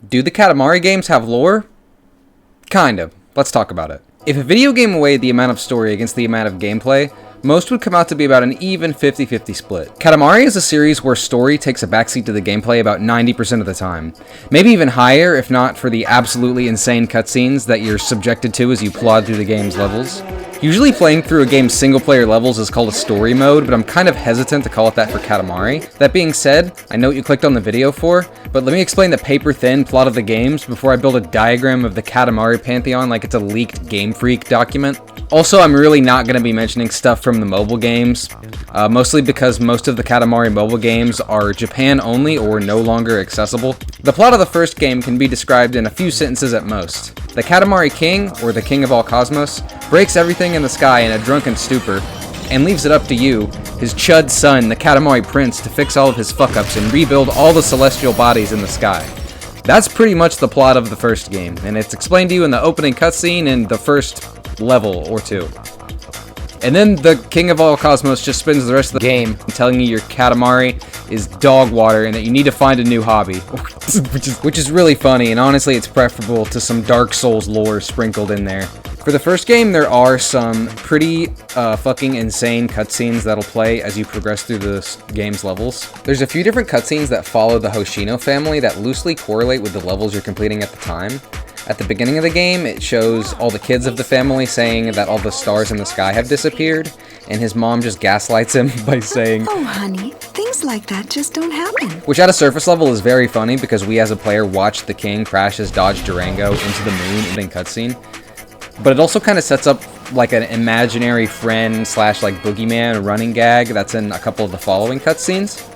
Do the Katamari games have lore? Kind of. Let's talk about it. If a video game weighed the amount of story against the amount of gameplay, most would come out to be about an even 50-50 split. Katamari is a series where story takes a backseat to the gameplay about 90% of the time. Maybe even higher if not for the absolutely insane cutscenes that you're subjected to as you plod through the game's levels. Usually playing through a game's single-player levels is called a story mode, but I'm kind of hesitant to call it that for Katamari. That being said, I know what you clicked on the video for, but let me explain the paper-thin plot of the games before I build a diagram of the Katamari pantheon like it's a leaked Game Freak document. Also, I'm really not going to be mentioning stuff from the mobile games, mostly because most of the Katamari mobile games are Japan only or no longer accessible. The plot of the first game can be described in a few sentences at most. The Katamari King, or the King of all Cosmos, breaks everything in the sky in a drunken stupor, and leaves it up to you, his chud son, the Katamari Prince, to fix all of his fuck-ups and rebuild all the celestial bodies in the sky. That's pretty much the plot of the first game, and it's explained to you in the opening cutscene in the first level or two. And then the King of all Cosmos just spends the rest of the game telling you your Katamari is dog water and that you need to find a new hobby. which is really funny, and honestly it's preferable to some Dark Souls lore sprinkled in there. For the first game, there are some pretty fucking insane cutscenes that'll play as you progress through the game's levels. There's a few different cutscenes that follow the Hoshino family that loosely correlate with the levels you're completing at the time. At the beginning of the game, it shows all the kids of the family saying that all the stars in the sky have disappeared, and his mom just gaslights him by saying, "Oh, honey, things like that just don't happen." Which at a surface level is very funny because we as a player watched the king crash his Dodge Durango into the moon in cutscene. But it also kind of sets up like an imaginary friend slash like boogeyman running gag that's in a couple of the following cutscenes.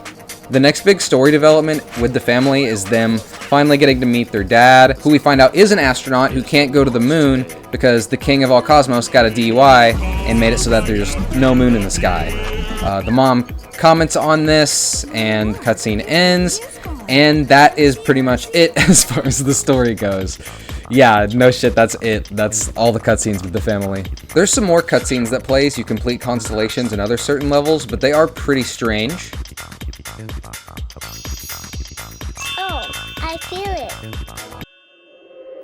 The next big story development with the family is them finally getting to meet their dad, who we find out is an astronaut who can't go to the moon because the King of all Cosmos got a DUI and made it so that there's no moon in the sky. The mom comments on this and the cutscene ends, and that is pretty much it as far as the story goes. Yeah, no shit, that's it. That's all the cutscenes with the family. There's some more cutscenes that play as you complete constellations and other certain levels, but they are pretty strange. Oh, I feel it.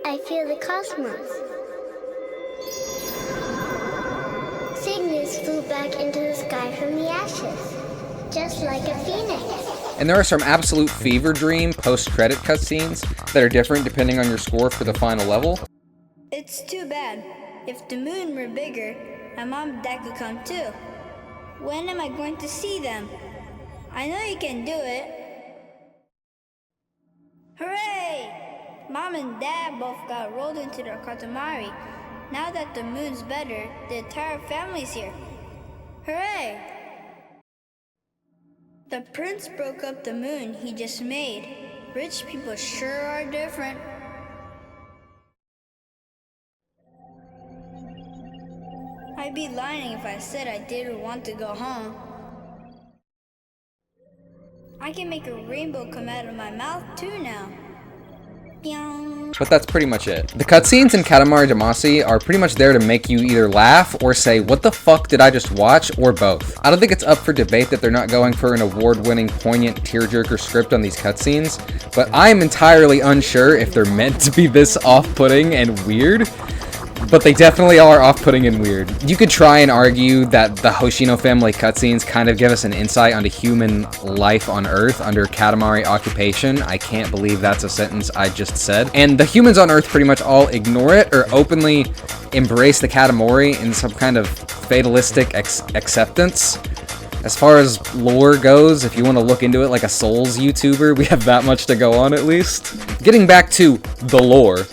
I feel the cosmos. Cygnus flew back into the sky from the ashes, just like a phoenix. And there are some absolute fever dream post-credit cutscenes that are different depending on your score for the final level. It's too bad. If the moon were bigger, my mom and dad could come too. When am I going to see them? I know you can do it. Hooray! Mom and Dad both got rolled into their Katamari. Now that the moon's better, the entire family's here. Hooray! The prince broke up the moon he just made. Rich people sure are different. I'd be lying if I said I didn't want to go home. I can make a rainbow come out of my mouth too now. But that's pretty much it. The cutscenes in Katamari Damacy are pretty much there to make you either laugh or say, what the fuck did I just watch, or both. I don't think it's up for debate that they're not going for an award-winning, poignant, tearjerker script on these cutscenes, but I am entirely unsure if they're meant to be this off-putting and weird. But they definitely are off-putting and weird. You could try and argue that the Hoshino family cutscenes kind of give us an insight onto human life on Earth under Katamari occupation. I can't believe that's a sentence I just said. And the humans on Earth pretty much all ignore it or openly embrace the Katamari in some kind of fatalistic acceptance. As far as lore goes, if you want to look into it like a Souls YouTuber, we have that much to go on at least. Getting back to the lore.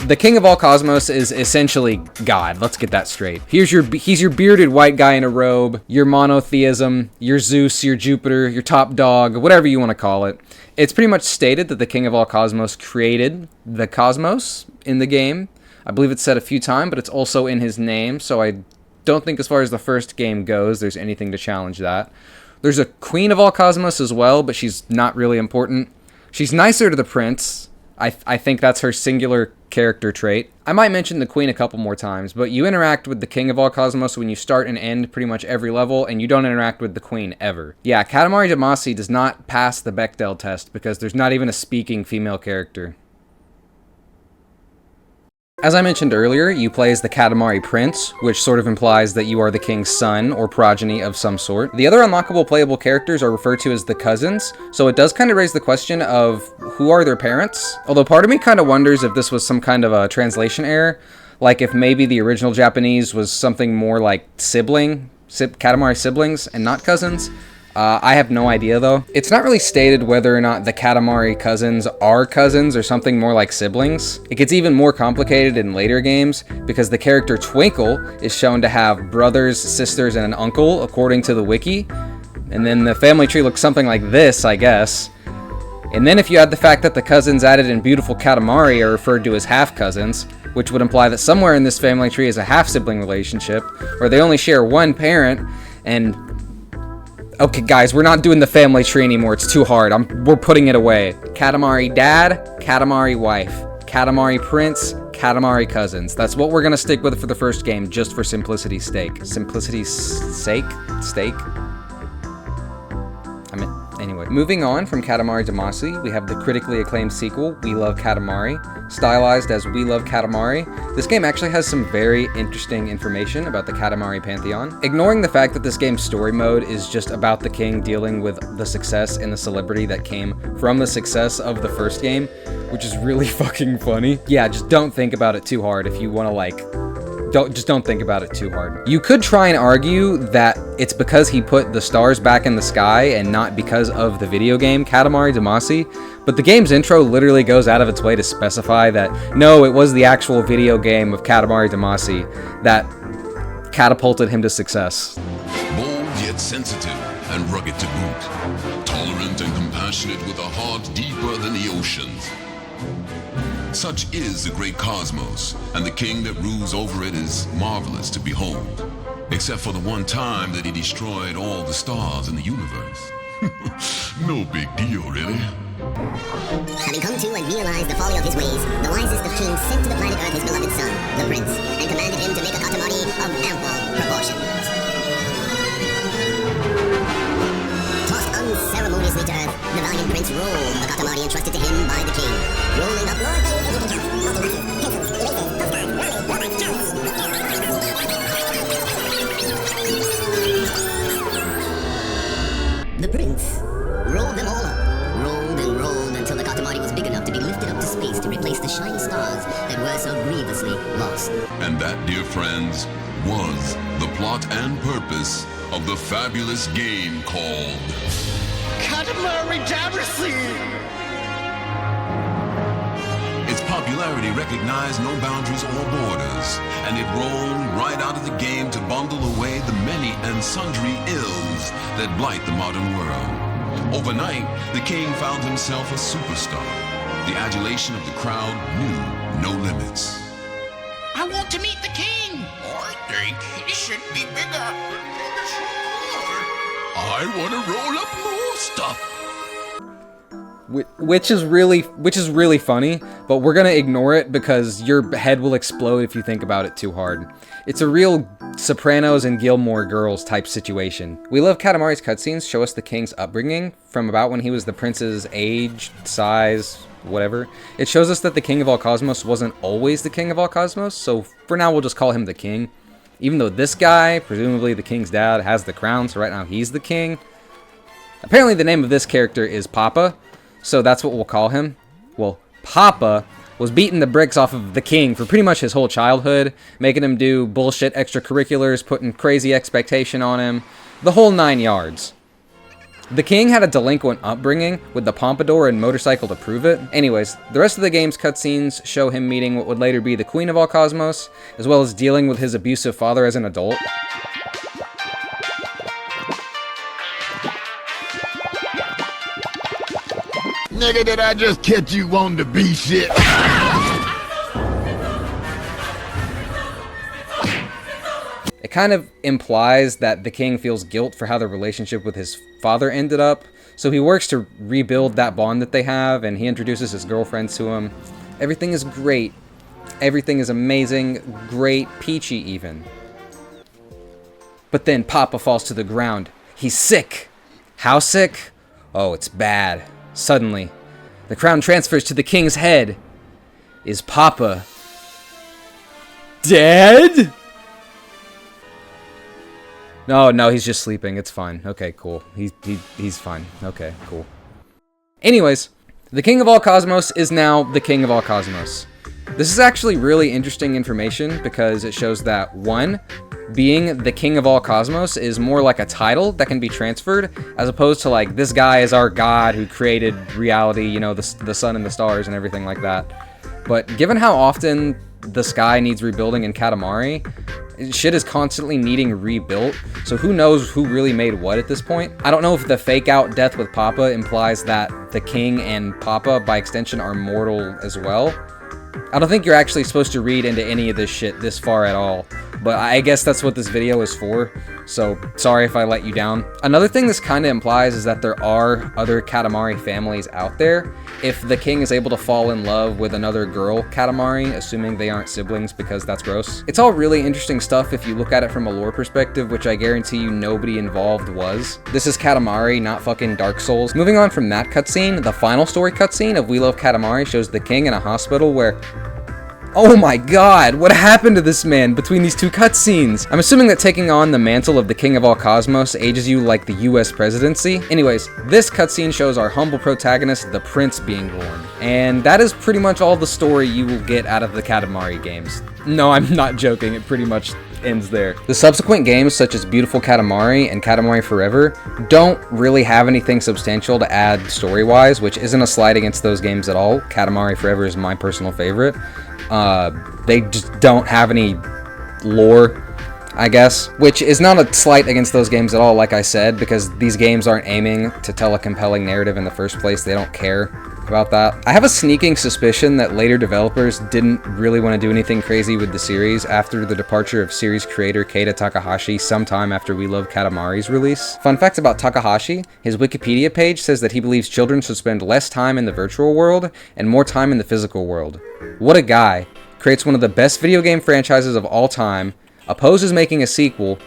The King of all Cosmos is essentially God. Let's get that straight. He's your bearded white guy in a robe, your monotheism, your Zeus, your Jupiter, your top dog, whatever you want to call it. It's pretty much stated that the King of all Cosmos created the cosmos in the game. I believe it's said a few times, but it's also in his name, so I don't think as far as the first game goes, there's anything to challenge that. There's a Queen of all Cosmos as well, but she's not really important. She's nicer to the prince. I think that's her singular character trait. I might mention the Queen a couple more times, but you interact with the King of all Cosmos when you start and end pretty much every level, and you don't interact with the Queen ever. Yeah, Katamari Damacy does not pass the Bechdel test because there's not even a speaking female character. As I mentioned earlier, you play as the Katamari Prince, which sort of implies that you are the king's son or progeny of some sort. The other unlockable playable characters are referred to as the cousins, so it does kind of raise the question of who are their parents? Although part of me kind of wonders if this was some kind of a translation error, like if maybe the original Japanese was something more like Katamari siblings and not cousins. I have no idea though. It's not really stated whether or not the Katamari cousins are cousins or something more like siblings. It gets even more complicated in later games because the character Twinkle is shown to have brothers, sisters, and an uncle according to the wiki. And then the family tree looks something like this, I guess. And then if you add the fact that the cousins added in Beautiful Katamari are referred to as half-cousins, which would imply that somewhere in this family tree is a half-sibling relationship, where they only share one parent, and... Okay, guys, we're not doing the family tree anymore. It's too hard. We're putting it away. Katamari dad, Katamari wife, Katamari prince, Katamari cousins. That's what we're gonna stick with for the first game, just for simplicity's sake. Simplicity's sake? Steak? Anyway, moving on from Katamari Damacy, we have the critically acclaimed sequel, We Love Katamari. Stylized as We Love Katamari, this game actually has some very interesting information about the Katamari pantheon. Ignoring the fact that this game's story mode is just about the king dealing with the success and the celebrity that came from the success of the first game, which is really fucking funny. Yeah, just don't think about it too hard if you want to like... Don't think about it too hard. You could try and argue that it's because he put the stars back in the sky and not because of the video game Katamari Damacy, but the game's intro literally goes out of its way to specify that no, it was the actual video game of Katamari Damacy that catapulted him to success. Bold yet sensitive and rugged to boot. Tolerant and compassionate with a heart deeper than the oceans. Such is the great cosmos, and the king that rules over it is marvelous to behold. Except for the one time that he destroyed all the stars in the universe. No big deal, really. Having come to and realized the folly of his ways, the wisest of kings sent to the planet Earth his beloved son, the prince, and commanded him to make a Katamari of ample proportions. Tossed unceremoniously to earth, the valiant prince rolled the Katamari entrusted to him by the king, rolling up the prince rolled them all up, rolled and rolled until the Katamari was big enough to be lifted up to space to replace the shiny stars that were so grievously lost. And that, dear friends, was the plot and purpose of the fabulous game called Katamari Damacy! Its popularity recognized no boundaries or borders, and it rolled right out of the game to bundle away the many and sundry ills that blight the modern world. Overnight, the king found himself a superstar. The adulation of the crowd knew no limits. I want to meet the king! I think he should be bigger. I want to roll up more stuff. Which is really funny, but we're gonna ignore it because your head will explode if you think about it too hard. It's a real Sopranos and Gilmore Girls type situation. We Love Katamari's cutscenes show us the king's upbringing from about when he was the prince's age, size, whatever. It shows us that the king of all cosmos wasn't always the king of all cosmos, so for now we'll just call him the king. Even though this guy, presumably the king's dad, has the crown, so right now he's the king. Apparently the name of this character is Papa, so that's what we'll call him. Well, Papa was beating the bricks off of the king for pretty much his whole childhood, making him do bullshit extracurriculars, putting crazy expectation on him, the whole 9 yards. The king had a delinquent upbringing, with the pompadour and motorcycle to prove it. Anyways, the rest of the game's cutscenes show him meeting what would later be the Queen of all Cosmos, as well as dealing with his abusive father as an adult. Nigga, did I just catch you wanting to be shit? It kind of implies that the king feels guilt for how the relationship with his father ended up, so he works to rebuild that bond that they have, and he introduces his girlfriends to him. Everything is great. Everything is amazing, great, peachy even. But then Papa falls to the ground. He's sick. How sick? Oh, it's bad. Suddenly, the crown transfers to the king's head. Is Papa dead? No, he's just sleeping. It's fine. Okay, cool. He's fine. Okay, cool. Anyways, the King of All Cosmos is now the King of All Cosmos. This is actually really interesting information because it shows that, one, being the King of All Cosmos is more like a title that can be transferred, as opposed to like, this guy is our god who created reality, you know, the sun and the stars and everything like that. But given how often the sky needs rebuilding in Katamari, shit is constantly needing rebuilt, so who knows who really made what at this point. I don't know if the fake out death with Papa implies that the king and Papa, by extension, are mortal as well. I don't think you're actually supposed to read into any of this shit this far at all, but I guess that's what this video is for, so sorry if I let you down. Another thing this kinda implies is that there are other Katamari families out there. If the king is able to fall in love with another girl Katamari, assuming they aren't siblings because that's gross. It's all really interesting stuff if you look at it from a lore perspective, which I guarantee you nobody involved was. This is Katamari, not fucking Dark Souls. Moving on from that cutscene, the final story cutscene of We Love Katamari shows the king in a hospital where... Oh my god, what happened to this man between these two cutscenes? I'm assuming that taking on the mantle of the King of All Cosmos ages you like the US presidency. Anyways, this cutscene shows our humble protagonist, the prince, being born. And that is pretty much all the story you will get out of the Katamari games. No, I'm not joking, it pretty much ends there. The subsequent games, such as Beautiful Katamari and Katamari Forever, don't really have anything substantial to add story-wise, which isn't a slight against those games at all. Katamari Forever is my personal favorite. They just don't have any lore, I guess, which is not a slight against those games at all, like I said, because these games aren't aiming to tell a compelling narrative in the first place. They don't care about that. I have a sneaking suspicion that later developers didn't really want to do anything crazy with the series after the departure of series creator Keita Takahashi sometime after We Love Katamari's release. Fun fact about Takahashi, his Wikipedia page says that he believes children should spend less time in the virtual world and more time in the physical world. What a guy. Creates one of the best video game franchises of all time, opposes making a sequel,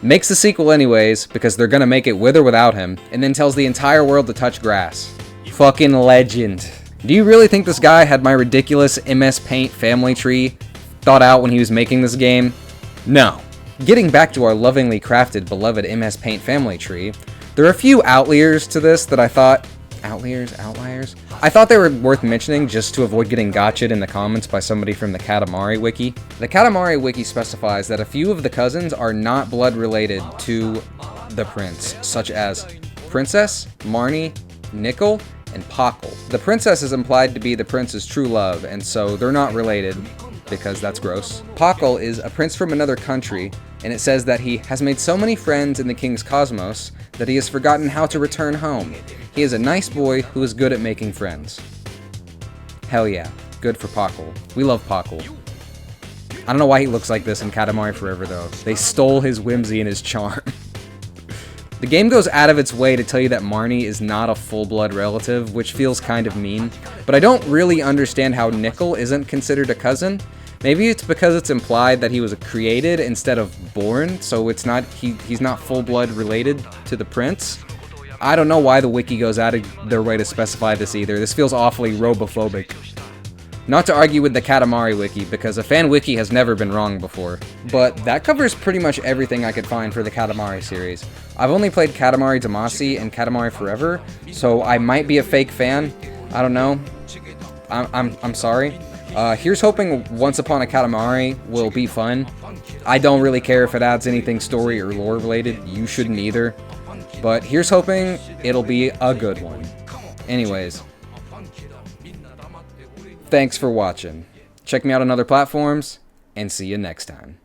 makes the sequel anyways because they're gonna make it with or without him, and then tells the entire world to touch grass. Fucking legend. Do you really think this guy had my ridiculous MS Paint family tree thought out when he was making this game? No. Getting back to our lovingly crafted, beloved MS Paint family tree, there are a few outliers to this that I thought... Outliers? I thought they were worth mentioning just to avoid getting gotcha'd in the comments by somebody from the Katamari wiki. The Katamari wiki specifies that a few of the cousins are not blood related to the prince, such as Princess, Marnie, Nickel, and Pockle. The princess is implied to be the prince's true love, and so they're not related, because that's gross. Pockle is a prince from another country, and it says that he has made so many friends in the king's cosmos that he has forgotten how to return home. He is a nice boy who is good at making friends. Hell yeah, good for Pockle. We love Pockle. I don't know why he looks like this in Katamari Forever though. They stole his whimsy and his charm. The game goes out of its way to tell you that Marnie is not a full-blood relative, which feels kind of mean, but I don't really understand how Nickel isn't considered a cousin. Maybe it's because it's implied that he was created instead of born, so it's not he's not full-blood related to the prince. I don't know why the wiki goes out of their way to specify this either. This feels awfully robophobic. Not to argue with the Katamari wiki, because a fan wiki has never been wrong before. But that covers pretty much everything I could find for the Katamari series. I've only played Katamari Damacy and Katamari Forever, so I might be a fake fan. I don't know. I'm sorry. Here's hoping Once Upon a Katamari will be fun. I don't really care if it adds anything story or lore related. You shouldn't either. But here's hoping it'll be a good one. Anyways. Thanks for watching. Check me out on other platforms, and see you next time.